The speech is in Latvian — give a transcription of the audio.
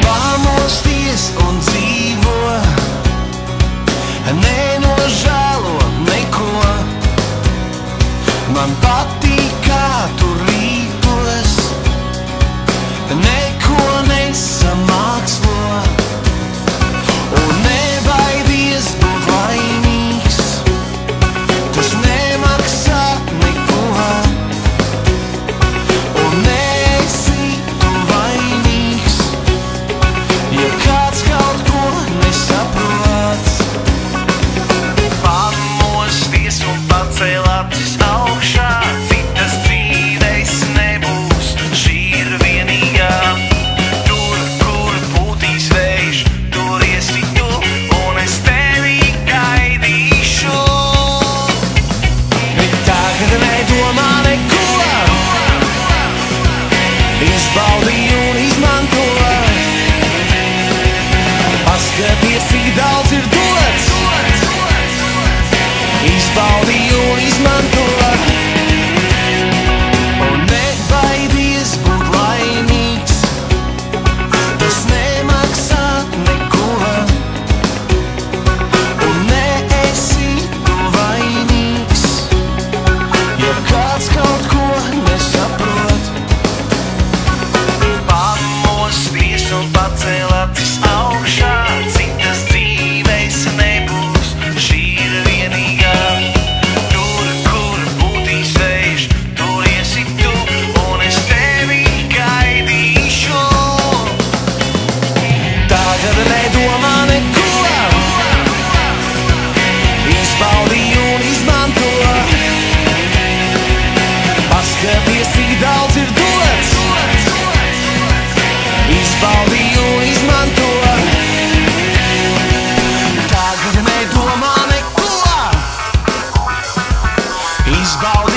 Pamosties un dzīvo, nenožēlo neko. Man patīk, kā tu rītos, neko nesamākslo. Un nebaidies būt laimīgs, tas nemaksā neko. Un neesi tu vainīgs, ja kāds kaut ko nesaprot. Pamosties un pacēl acis augšā, citas dzīves nebūs, šī ir vienīgā. Tur, kur pūtīs vējš, tur iesi tu, un es tevi gaidīšu. Bet tagad nedomā neko, izbaudi un izmanto. Paskaties, cik daudz ir dots, izbaudi un izmanto. Un nebaidies būt laimīgs, tas nemaksā neko. Un neesi tu vainīgs, ja kāds kaut ko nesaprot. Pamosties un pacēl acis augšā, citas dzīves nebūs, šī ir vienīgā. Tur, kur pūtīs vējš, tur iesi tu, un es tevi gaidīšu. Tagad nedomā neko, izbaudi un izmanto. Paskaties, cik daudz ir dots, izbaudi un izmanto. Tagad nedomā neko, izbaudi